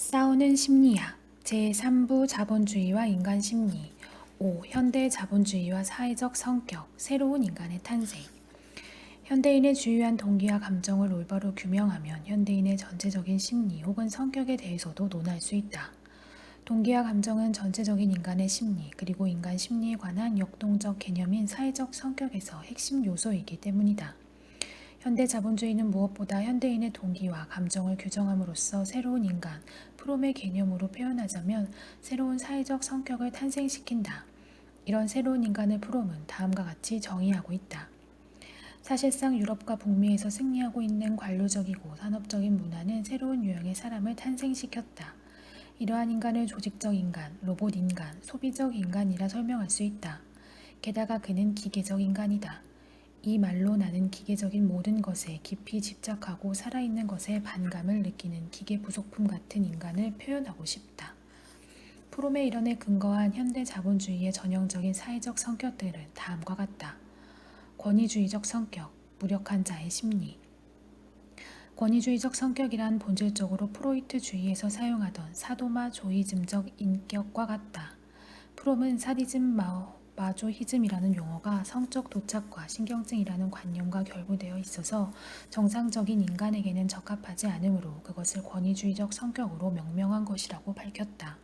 싸우는 심리학 제3부 자본주의와 인간 심리 5. 현대 자본주의와 사회적 성격 새로운 인간의 탄생 현대인의 주요한 동기와 감정을 올바로 규명하면 현대인의 전체적인 심리 혹은 성격에 대해서도 논할 수 있다. 동기와 감정은 전체적인 인간의 심리 그리고 인간 심리에 관한 역동적 개념인 사회적 성격에서 핵심 요소이기 때문이다. 현대 자본주의는 무엇보다 현대인의 동기와 감정을 규정함으로써 새로운 인간, 프롬의 개념으로 표현하자면 새로운 사회적 성격을 탄생시킨다. 이런 새로운 인간을 프롬은 다음과 같이 정의하고 있다. 사실상 유럽과 북미에서 승리하고 있는 관료적이고 산업적인 문화는 새로운 유형의 사람을 탄생시켰다. 이러한 인간을 조직적 인간, 로봇 인간, 소비적 인간이라 설명할 수 있다. 게다가 그는 기계적 인간이다. 이 말로 나는 기계적인 모든 것에 깊이 집착하고 살아있는 것에 반감을 느끼는 기계 부속품 같은 인간을 표현하고 싶다. 프롬의 이론에 근거한 현대 자본주의의 전형적인 사회적 성격들은 다음과 같다. 권위주의적 성격, 무력한 자의 심리. 권위주의적 성격이란 본질적으로 프로이트주의에서 사용하던 사도마조이즘적 인격과 같다. 프롬은 사디즘 마조히즘이라는 용어가 성적 도착과 신경증이라는 관념과 결부되어 있어서 정상적인 인간에게는 적합하지 않으므로 그것을 권위주의적 성격으로 명명한 것이라고 밝혔다.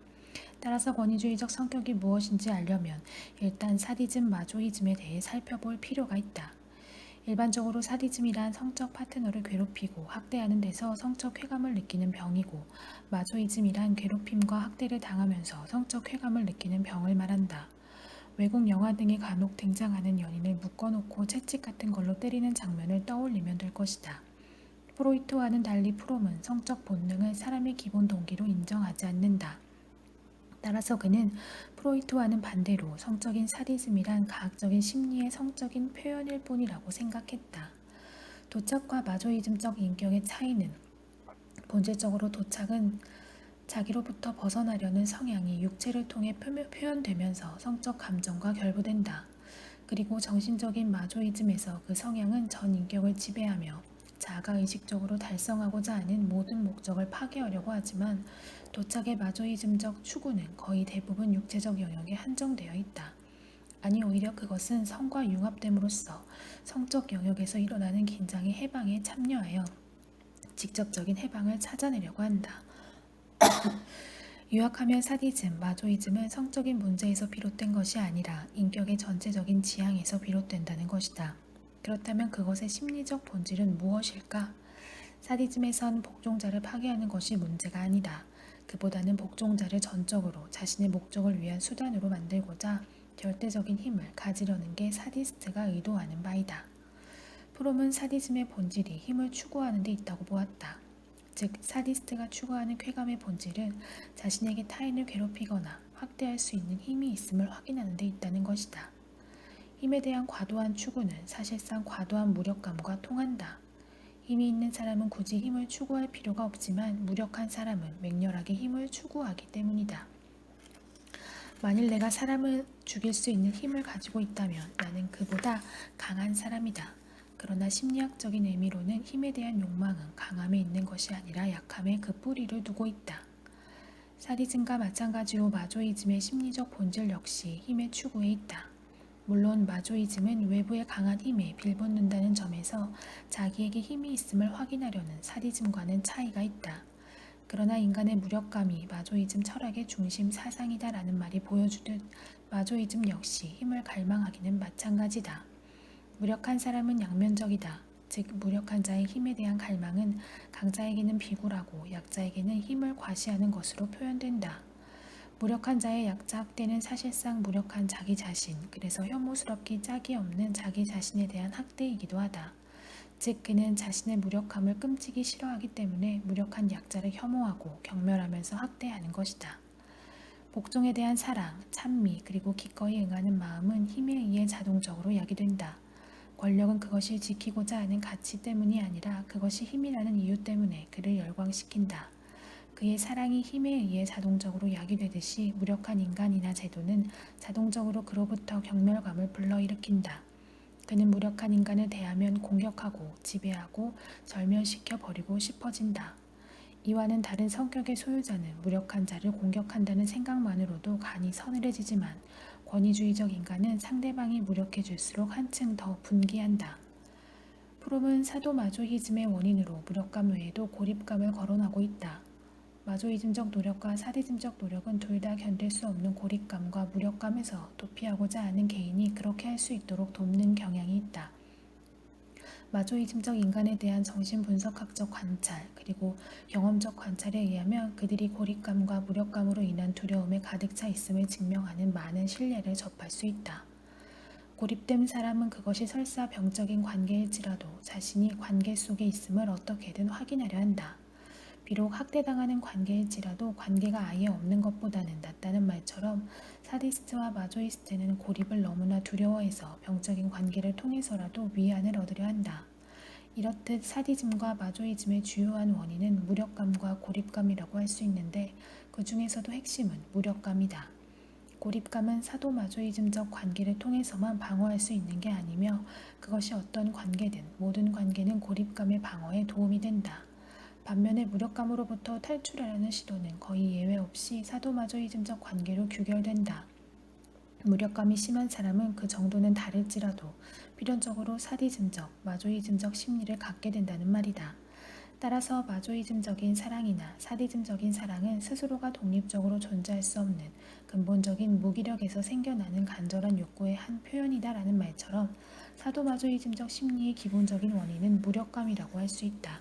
따라서 권위주의적 성격이 무엇인지 알려면 일단 사디즘 마조히즘에 대해 살펴볼 필요가 있다. 일반적으로 사디즘이란 성적 파트너를 괴롭히고 학대하는 데서 성적 쾌감을 느끼는 병이고 마조이즘이란 괴롭힘과 학대를 당하면서 성적 쾌감을 느끼는 병을 말한다. 외국 영화 등에 간혹 등장하는 연인을 묶어놓고 채찍 같은 걸로 때리는 장면을 떠올리면 될 것이다. 프로이트와는 달리 프롬은 성적 본능을 사람의 기본 동기로 인정하지 않는다. 따라서 그는 프로이트와는 반대로 성적인 사디즘이란 가학적인 심리의 성적인 표현일 뿐이라고 생각했다. 도착과 마조이즘적 인격의 차이는 본질적으로 도착은 자기로부터 벗어나려는 성향이 육체를 통해 표현되면서 성적 감정과 결부된다. 그리고 정신적인 마조이즘에서 그 성향은 전 인격을 지배하며 자아가 의식적으로 달성하고자 하는 모든 목적을 파괴하려고 하지만 도착의 마조이즘적 추구는 거의 대부분 육체적 영역에 한정되어 있다. 아니 오히려 그것은 성과 융합됨으로써 성적 영역에서 일어나는 긴장의 해방에 참여하여 직접적인 해방을 찾아내려고 한다. 요약하면 사디즘, 마조이즘은 성적인 문제에서 비롯된 것이 아니라 인격의 전체적인 지향에서 비롯된다는 것이다. 그렇다면 그것의 심리적 본질은 무엇일까? 사디즘에선 복종자를 파괴하는 것이 문제가 아니다. 그보다는 복종자를 전적으로 자신의 목적을 위한 수단으로 만들고자 절대적인 힘을 가지려는 게 사디스트가 의도하는 바이다. 프롬은 사디즘의 본질이 힘을 추구하는 데 있다고 보았다. 즉 사디스트가 추구하는 쾌감의 본질은 자신에게 타인을 괴롭히거나 학대할 수 있는 힘이 있음을 확인하는 데 있다는 것이다. 힘에 대한 과도한 추구는 사실상 과도한 무력감과 통한다. 힘이 있는 사람은 굳이 힘을 추구할 필요가 없지만 무력한 사람은 맹렬하게 힘을 추구하기 때문이다. 만일 내가 사람을 죽일 수 있는 힘을 가지고 있다면 나는 그보다 강한 사람이다. 그러나 심리학적인 의미로는 힘에 대한 욕망은 강함에 있는 것이 아니라 약함에 그 뿌리를 두고 있다. 사디즘과 마찬가지로 마조이즘의 심리적 본질 역시 힘의 추구에 있다. 물론 마조이즘은 외부의 강한 힘에 빌붙는다는 점에서 자기에게 힘이 있음을 확인하려는 사디즘과는 차이가 있다. 그러나 인간의 무력감이 마조이즘 철학의 중심 사상이다라는 말이 보여주듯 마조이즘 역시 힘을 갈망하기는 마찬가지다. 무력한 사람은 양면적이다. 즉 무력한 자의 힘에 대한 갈망은 강자에게는 비굴하고 약자에게는 힘을 과시하는 것으로 표현된다. 무력한 자의 약자 학대는 사실상 무력한 자기 자신, 그래서 혐오스럽기 짝이 없는 자기 자신에 대한 학대이기도 하다. 즉 그는 자신의 무력함을 끔찍이 싫어하기 때문에 무력한 약자를 혐오하고 경멸하면서 학대하는 것이다. 복종에 대한 사랑, 찬미, 그리고 기꺼이 응하는 마음은 힘에 의해 자동적으로 야기된다. 권력은 그것이 지키고자 하는 가치 때문이 아니라 그것이 힘이라는 이유 때문에 그를 열광시킨다. 그의 사랑이 힘에 의해 자동적으로 야기되듯이 무력한 인간이나 제도는 자동적으로 그로부터 경멸감을 불러일으킨다. 그는 무력한 인간을 대하면 공격하고 지배하고 절멸시켜 버리고 싶어진다. 이와는 다른 성격의 소유자는 무력한 자를 공격한다는 생각만으로도 간이 서늘해지지만 권위주의적 인간은 상대방이 무력해질수록 한층 더 분개한다. 프롬은 사도마조히즘의 원인으로 무력감 외에도 고립감을 거론하고 있다. 마조이즘적 노력과 사디즘적 노력은 둘 다 견딜 수 없는 고립감과 무력감에서 도피하고자 하는 개인이 그렇게 할 수 있도록 돕는 경향이 있다. 마조이즘적 인간에 대한 정신분석학적 관찰 그리고 경험적 관찰에 의하면 그들이 고립감과 무력감으로 인한 두려움에 가득 차 있음을 증명하는 많은 신뢰를 접할 수 있다. 고립된 사람은 그것이 설사 병적인 관계일지라도 자신이 관계 속에 있음을 어떻게든 확인하려 한다. 비록 학대당하는 관계일지라도 관계가 아예 없는 것보다는 낫다는 말처럼 사디스트와 마조이스트는 고립을 너무나 두려워해서 병적인 관계를 통해서라도 위안을 얻으려 한다. 이렇듯 사디즘과 마조이즘의 주요한 원인은 무력감과 고립감이라고 할 수 있는데 그 중에서도 핵심은 무력감이다. 고립감은 사도마조이즘적 관계를 통해서만 방어할 수 있는 게 아니며 그것이 어떤 관계든 모든 관계는 고립감의 방어에 도움이 된다. 반면에 무력감으로부터 탈출하려는 시도는 거의 예외 없이 사도마조이즘적 관계로 규결된다. 무력감이 심한 사람은 그 정도는 다를지라도 필연적으로 사디즘적, 마조이즘적 심리를 갖게 된다는 말이다. 따라서 마조이즘적인 사랑이나 사디즘적인 사랑은 스스로가 독립적으로 존재할 수 없는 근본적인 무기력에서 생겨나는 간절한 욕구의 한 표현이다라는 말처럼 사도마조이즘적 심리의 기본적인 원인은 무력감이라고 할 수 있다.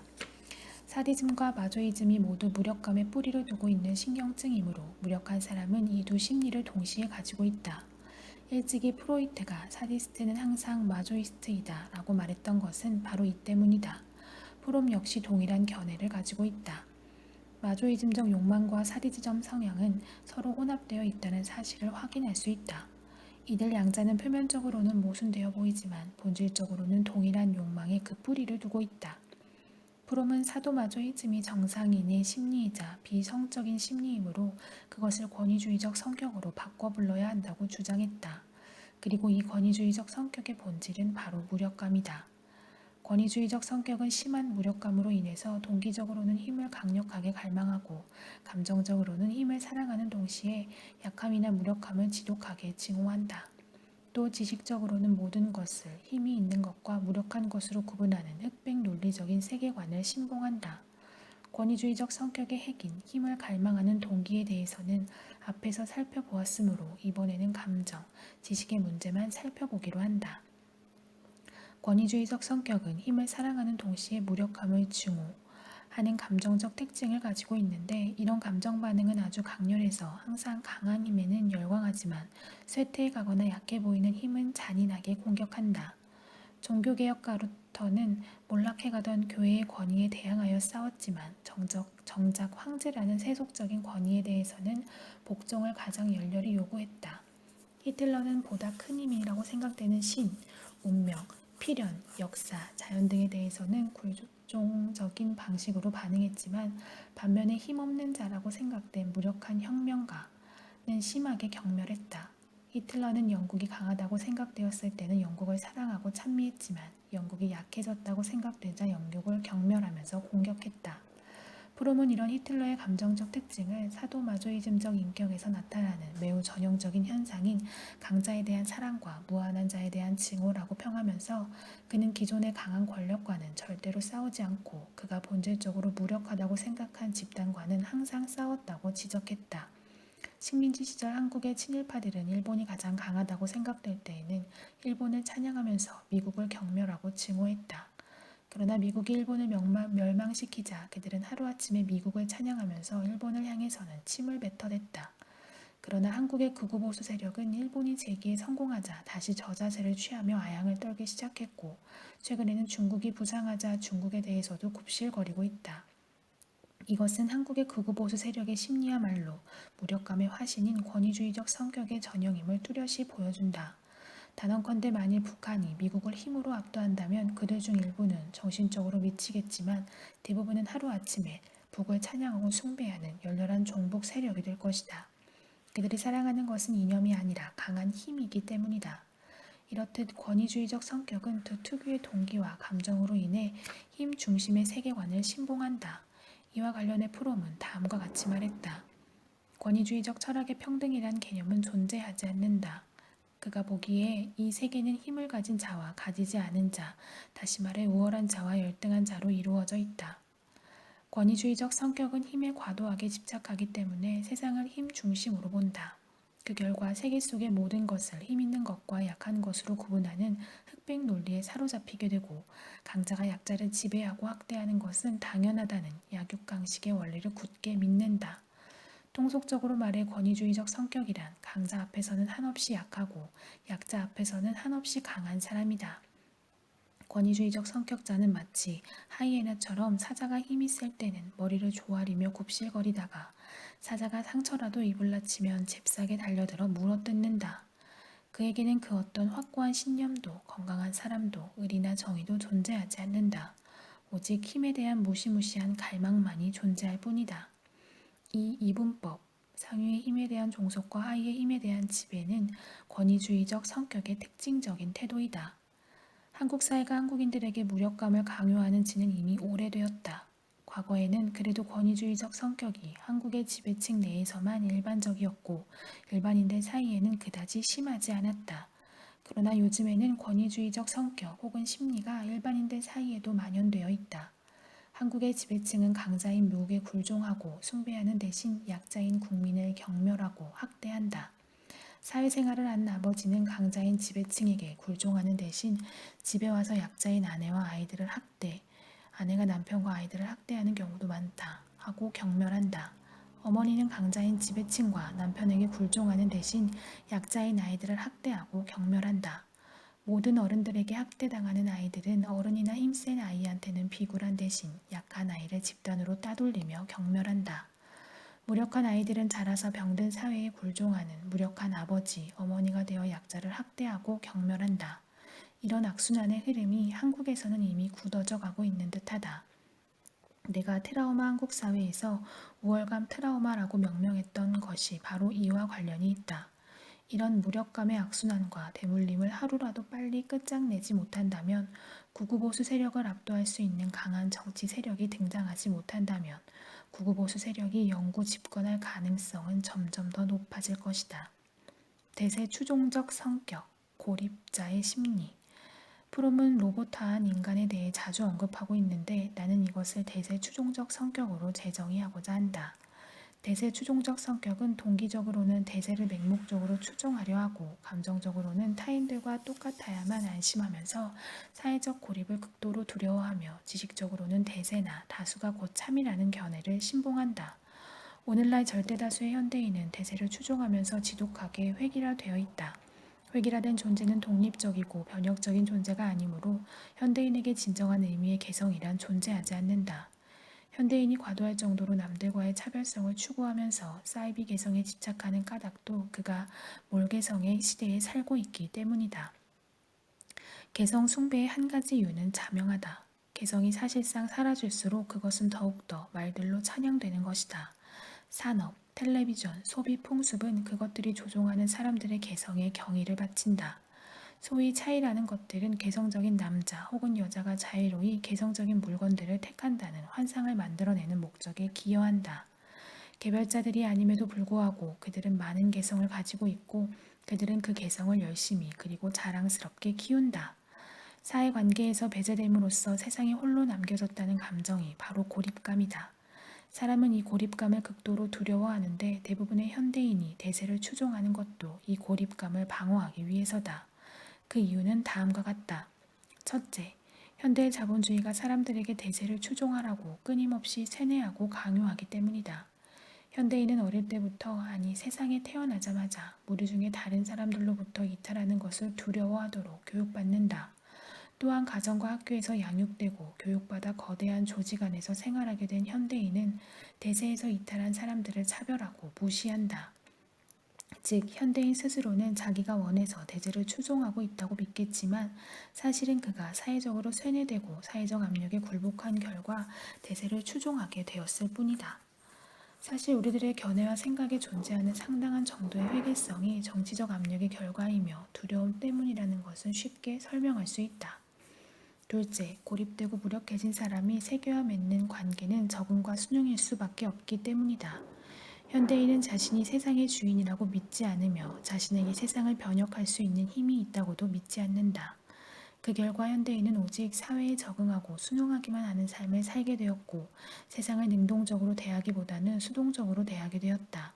사디즘과 마조이즘이 모두 무력감에 뿌리를 두고 있는 신경증이므로 무력한 사람은 이 두 심리를 동시에 가지고 있다. 일찍이 프로이트가 사디스트는 항상 마조이스트이다 라고 말했던 것은 바로 이 때문이다. 프롬 역시 동일한 견해를 가지고 있다. 마조이즘적 욕망과 사디즘 성향은 서로 혼합되어 있다는 사실을 확인할 수 있다. 이들 양자는 표면적으로는 모순되어 보이지만 본질적으로는 동일한 욕망에 그 뿌리를 두고 있다. 프롬은 사도마조이즘이 정상인의 심리이자 비성적인 심리이므로 그것을 권위주의적 성격으로 바꿔 불러야 한다고 주장했다. 그리고 이 권위주의적 성격의 본질은 바로 무력감이다. 권위주의적 성격은 심한 무력감으로 인해서 동기적으로는 힘을 강력하게 갈망하고 감정적으로는 힘을 사랑하는 동시에 약함이나 무력함을 지독하게 증오한다. 또 지식적으로는 모든 것을 힘이 있는 것과 무력한 것으로 구분하는 흑백 논리적인 세계관을 신봉한다. 권위주의적 성격의 핵인 힘을 갈망하는 동기에 대해서는 앞에서 살펴보았으므로 이번에는 감정, 지식의 문제만 살펴보기로 한다. 권위주의적 성격은 힘을 사랑하는 동시에 무력함을 증오하는 감정적 특징을 가지고 있는데 이런 감정 반응은 아주 강렬해서 항상 강한 힘에는 열광하지만 쇠퇴해 가거나 약해 보이는 힘은 잔인하게 공격한다. 종교개혁 가루터는 몰락해가던 교회의 권위에 대항하여 싸웠지만 정작 황제라는 세속적인 권위에 대해서는 복종을 가장 열렬히 요구했다. 히틀러는 보다 큰 힘이라고 생각되는 신, 운명, 필연, 역사, 자연 등에 대해서는 굴종적인 방식으로 반응했지만 반면에 힘없는 자라고 생각된 무력한 혁명가는 심하게 경멸했다. 히틀러는 영국이 강하다고 생각되었을 때는 영국을 사랑하고 찬미했지만 영국이 약해졌다고 생각되자 영국을 경멸하면서 공격했다. 프롬은 이런 히틀러의 감정적 특징을 사도마조이즘적 인격에서 나타나는 매우 전형적인 현상인 강자에 대한 사랑과 무한한 자에 대한 증오라고 평하면서 그는 기존의 강한 권력과는 절대로 싸우지 않고 그가 본질적으로 무력하다고 생각한 집단과는 항상 싸웠다고 지적했다. 식민지 시절 한국의 친일파들은 일본이 가장 강하다고 생각될 때에는 일본을 찬양하면서 미국을 경멸하고 증오했다. 그러나 미국이 일본을 멸망시키자 그들은 하루아침에 미국을 찬양하면서 일본을 향해서는 침을 뱉어댔다. 그러나 한국의 극우보수 세력은 일본이 재기에 성공하자 다시 저자세를 취하며 아양을 떨기 시작했고 최근에는 중국이 부상하자 중국에 대해서도 굽실거리고 있다. 이것은 한국의 극우보수 세력의 심리야말로 무력감의 화신인 권위주의적 성격의 전형임을 뚜렷이 보여준다. 단언컨대 만일 북한이 미국을 힘으로 압도한다면 그들 중 일부는 정신적으로 미치겠지만 대부분은 하루아침에 북을 찬양하고 숭배하는 열렬한 종북 세력이 될 것이다. 그들이 사랑하는 것은 이념이 아니라 강한 힘이기 때문이다. 이렇듯 권위주의적 성격은 그 특유의 동기와 감정으로 인해 힘 중심의 세계관을 신봉한다. 이와 관련해 프롬은 다음과 같이 말했다. 권위주의적 철학의 평등이란 개념은 존재하지 않는다. 그가 보기에 이 세계는 힘을 가진 자와 가지지 않은 자, 다시 말해 우월한 자와 열등한 자로 이루어져 있다. 권위주의적 성격은 힘에 과도하게 집착하기 때문에 세상을 힘 중심으로 본다. 그 결과 세계 속의 모든 것을 힘 있는 것과 약한 것으로 구분하는 흑백 논리에 사로잡히게 되고 강자가 약자를 지배하고 학대하는 것은 당연하다는 약육강식의 원리를 굳게 믿는다. 통속적으로 말해 권위주의적 성격이란 강자 앞에서는 한없이 약하고 약자 앞에서는 한없이 강한 사람이다. 권위주의적 성격자는 마치 하이에나처럼 사자가 힘이 셀 때는 머리를 조아리며 굽실거리다가 사자가 상처라도 입을라 치면 잽싸게 달려들어 물어뜯는다. 그에게는 그 어떤 확고한 신념도 건강한 사람도 의리나 정의도 존재하지 않는다. 오직 힘에 대한 무시무시한 갈망만이 존재할 뿐이다. 이 이분법, 상위의 힘에 대한 종속과 하위의 힘에 대한 지배는 권위주의적 성격의 특징적인 태도이다. 한국 사회가 한국인들에게 무력감을 강요하는 지는 이미 오래되었다. 과거에는 그래도 권위주의적 성격이 한국의 지배층 내에서만 일반적이었고 일반인들 사이에는 그다지 심하지 않았다. 그러나 요즘에는 권위주의적 성격 혹은 심리가 일반인들 사이에도 만연되어 있다. 한국의 지배층은 강자인 묘국에 굴종하고 숭배하는 대신 약자인 국민을 경멸하고 학대한다. 사회생활을 한 아버지는 강자인 지배층에게 굴종하는 대신 집에 와서 약자인 아내와 아이들을 학대, 아내가 남편과 아이들을 학대하는 경우도 많다 하고 경멸한다. 어머니는 강자인 지배층과 남편에게 굴종하는 대신 약자인 아이들을 학대하고 경멸한다. 모든 어른들에게 학대당하는 아이들은 어른이나 힘센 아이한테는 비굴한 대신 약한 아이를 집단으로 따돌리며 경멸한다. 무력한 아이들은 자라서 병든 사회에 굴종하는 무력한 아버지, 어머니가 되어 약자를 학대하고 경멸한다. 이런 악순환의 흐름이 한국에서는 이미 굳어져 가고 있는 듯하다. 내가 트라우마 한국 사회에서 우월감 트라우마라고 명명했던 것이 바로 이와 관련이 있다. 이런 무력감의 악순환과 대물림을 하루라도 빨리 끝장내지 못한다면 구구보수 세력을 압도할 수 있는 강한 정치 세력이 등장하지 못한다면 구구보수 세력이 영구 집권할 가능성은 점점 더 높아질 것이다. 대세 추종적 성격, 고립자의 심리. 프롬은 로봇화한 인간에 대해 자주 언급하고 있는데 나는 이것을 대세 추종적 성격으로 재정의하고자 한다. 대세 추종적 성격은 동기적으로는 대세를 맹목적으로 추종하려 하고 감정적으로는 타인들과 똑같아야만 안심하면서 사회적 고립을 극도로 두려워하며 지식적으로는 대세나 다수가 곧 참이라는 견해를 신봉한다. 오늘날 절대다수의 현대인은 대세를 추종하면서 지독하게 획일화되어 있다. 획일화된 존재는 독립적이고 변혁적인 존재가 아니므로 현대인에게 진정한 의미의 개성이란 존재하지 않는다. 현대인이 과도할 정도로 남들과의 차별성을 추구하면서 사이비 개성에 집착하는 까닭도 그가 몰개성의 시대에 살고 있기 때문이다. 개성 숭배의 한 가지 이유는 자명하다. 개성이 사실상 사라질수록 그것은 더욱더 말들로 찬양되는 것이다. 산업, 텔레비전, 소비 풍습은 그것들이 조종하는 사람들의 개성에 경의를 바친다. 소위 차이라는 것들은 개성적인 남자 혹은 여자가 자유로이 개성적인 물건들을 택한다는 환상을 만들어내는 목적에 기여한다. 개별자들이 아님에도 불구하고 그들은 많은 개성을 가지고 있고 그들은 그 개성을 열심히 그리고 자랑스럽게 키운다. 사회관계에서 배제됨으로써 세상에 홀로 남겨졌다는 감정이 바로 고립감이다. 사람은 이 고립감을 극도로 두려워하는데 대부분의 현대인이 대세를 추종하는 것도 이 고립감을 방어하기 위해서다. 그 이유는 다음과 같다. 첫째, 현대의 자본주의가 사람들에게 대세를 추종하라고 끊임없이 세뇌하고 강요하기 때문이다. 현대인은 어릴 때부터 아니 세상에 태어나자마자 무리 중에 다른 사람들로부터 이탈하는 것을 두려워하도록 교육받는다. 또한 가정과 학교에서 양육되고 교육받아 거대한 조직 안에서 생활하게 된 현대인은 대세에서 이탈한 사람들을 차별하고 무시한다. 즉 현대인 스스로는 자기가 원해서 대세를 추종하고 있다고 믿겠지만 사실은 그가 사회적으로 쇠뇌되고 사회적 압력에 굴복한 결과 대세를 추종하게 되었을 뿐이다. 사실 우리들의 견해와 생각에 존재하는 상당한 정도의 회계성이 정치적 압력의 결과이며 두려움 때문이라는 것은 쉽게 설명할 수 있다. 둘째, 고립되고 무력해진 사람이 새겨야 맺는 관계는 적응과 순응일 수밖에 없기 때문이다. 현대인은 자신이 세상의 주인이라고 믿지 않으며 자신에게 세상을 변혁할 수 있는 힘이 있다고도 믿지 않는다. 그 결과 현대인은 오직 사회에 적응하고 순응하기만 하는 삶을 살게 되었고 세상을 능동적으로 대하기보다는 수동적으로 대하게 되었다.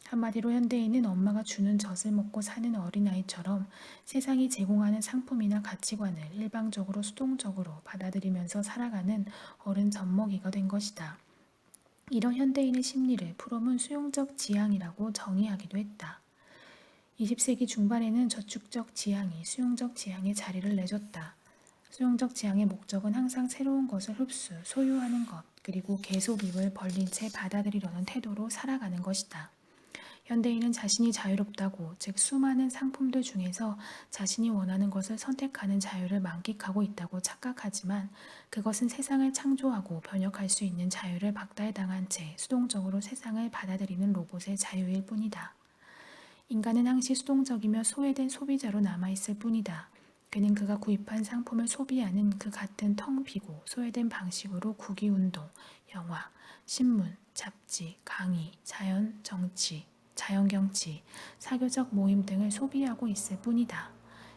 한마디로 현대인은 엄마가 주는 젖을 먹고 사는 어린아이처럼 세상이 제공하는 상품이나 가치관을 일방적으로 수동적으로 받아들이면서 살아가는 어른 젖먹이가 된 것이다. 이런 현대인의 심리를 프롬은 수용적 지향이라고 정의하기도 했다. 20세기 중반에는 저축적 지향이 수용적 지향의 자리를 내줬다. 수용적 지향의 목적은 항상 새로운 것을 흡수, 소유하는 것, 그리고 계속 입을 벌린 채 받아들이려는 태도로 살아가는 것이다. 현대인은 자신이 자유롭다고, 즉 수많은 상품들 중에서 자신이 원하는 것을 선택하는 자유를 만끽하고 있다고 착각하지만 그것은 세상을 창조하고 변혁할 수 있는 자유를 박탈당한 채 수동적으로 세상을 받아들이는 로봇의 자유일 뿐이다. 인간은 항시 수동적이며 소외된 소비자로 남아있을 뿐이다. 그는 그가 구입한 상품을 소비하는 그 같은 텅 비고 소외된 방식으로 국기운동, 영화, 신문, 잡지, 강의, 자연, 정치, 자연경치, 사교적 모임 등을 소비하고 있을 뿐이다.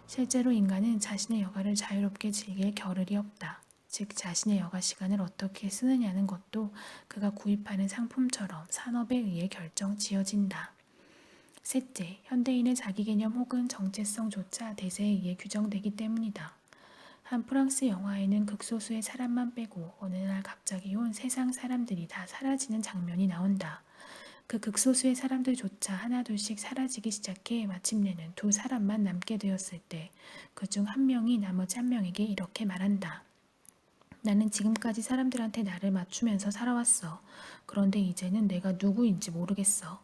실제로 인간은 자신의 여가를 자유롭게 즐길 겨를이 없다. 즉 자신의 여가 시간을 어떻게 쓰느냐는 것도 그가 구입하는 상품처럼 산업에 의해 결정 지어진다. 셋째, 현대인의 자기개념 혹은 정체성조차 대세에 의해 규정되기 때문이다. 한 프랑스 영화에는 극소수의 사람만 빼고 어느 날 갑자기 온 세상 사람들이 다 사라지는 장면이 나온다. 그 극소수의 사람들조차 하나둘씩 사라지기 시작해 마침내는 두 사람만 남게 되었을 때 그중 한 명이 나머지 한 명에게 이렇게 말한다. 나는 지금까지 사람들한테 나를 맞추면서 살아왔어. 그런데 이제는 내가 누구인지 모르겠어.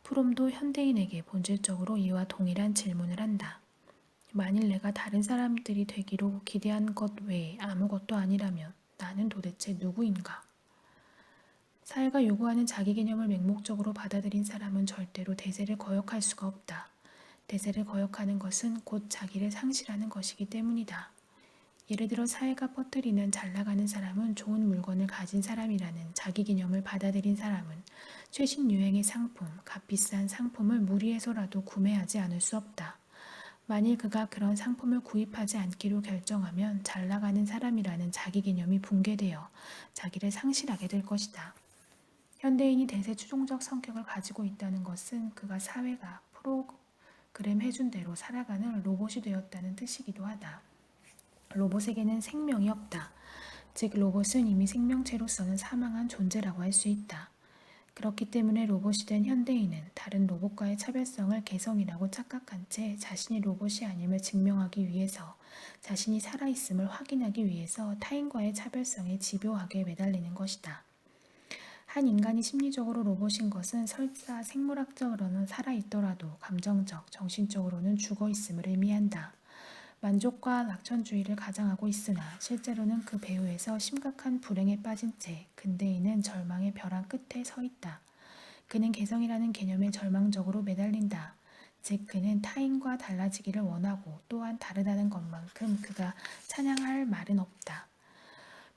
프롬도 현대인에게 본질적으로 이와 동일한 질문을 한다. 만일 내가 다른 사람들이 되기로 기대한 것 외에 아무것도 아니라면 나는 도대체 누구인가? 사회가 요구하는 자기 개념을 맹목적으로 받아들인 사람은 절대로 대세를 거역할 수가 없다. 대세를 거역하는 것은 곧 자기를 상실하는 것이기 때문이다. 예를 들어 사회가 퍼뜨리는 잘 나가는 사람은 좋은 물건을 가진 사람이라는 자기 개념을 받아들인 사람은 최신 유행의 상품, 값비싼 상품을 무리해서라도 구매하지 않을 수 없다. 만일 그가 그런 상품을 구입하지 않기로 결정하면 잘 나가는 사람이라는 자기 개념이 붕괴되어 자기를 상실하게 될 것이다. 현대인이 대세 추종적 성격을 가지고 있다는 것은 그가 사회가 프로그램 해준 대로 살아가는 로봇이 되었다는 뜻이기도 하다. 로봇에게는 생명이 없다. 즉 로봇은 이미 생명체로서는 사망한 존재라고 할 수 있다. 그렇기 때문에 로봇이 된 현대인은 다른 로봇과의 차별성을 개성이라고 착각한 채 자신이 로봇이 아님을 증명하기 위해서 자신이 살아있음을 확인하기 위해서 타인과의 차별성에 집요하게 매달리는 것이다. 한 인간이 심리적으로 로봇인 것은 설사 생물학적으로는 살아있더라도 감정적, 정신적으로는 죽어있음을 의미한다. 만족과 낙천주의를 가장하고 있으나 실제로는 그 배후에서 심각한 불행에 빠진 채 근대인은 절망의 벼랑 끝에 서 있다. 그는 개성이라는 개념에 절망적으로 매달린다. 즉 그는 타인과 달라지기를 원하고 또한 다르다는 것만큼 그가 찬양할 말은 없다.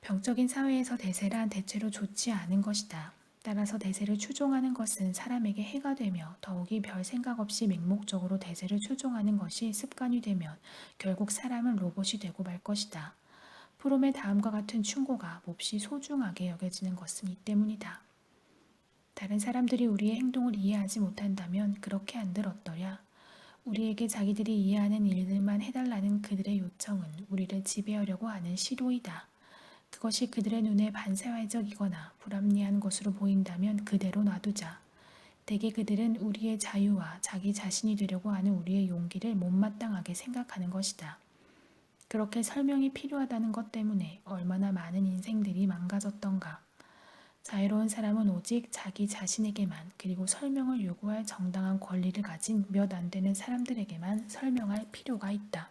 병적인 사회에서 대세란 대체로 좋지 않은 것이다. 따라서 대세를 추종하는 것은 사람에게 해가 되며 더욱이 별 생각 없이 맹목적으로 대세를 추종하는 것이 습관이 되면 결국 사람은 로봇이 되고 말 것이다. 프롬의 다음과 같은 충고가 몹시 소중하게 여겨지는 것은 이 때문이다. 다른 사람들이 우리의 행동을 이해하지 못한다면 그렇게 한들 어떠랴? 우리에게 자기들이 이해하는 일들만 해달라는 그들의 요청은 우리를 지배하려고 하는 시도이다. 그것이 그들의 눈에 반사회적이거나 불합리한 것으로 보인다면 그대로 놔두자. 대개 그들은 우리의 자유와 자기 자신이 되려고 하는 우리의 용기를 못마땅하게 생각하는 것이다. 그렇게 설명이 필요하다는 것 때문에 얼마나 많은 인생들이 망가졌던가. 자유로운 사람은 오직 자기 자신에게만 그리고 설명을 요구할 정당한 권리를 가진 몇 안 되는 사람들에게만 설명할 필요가 있다.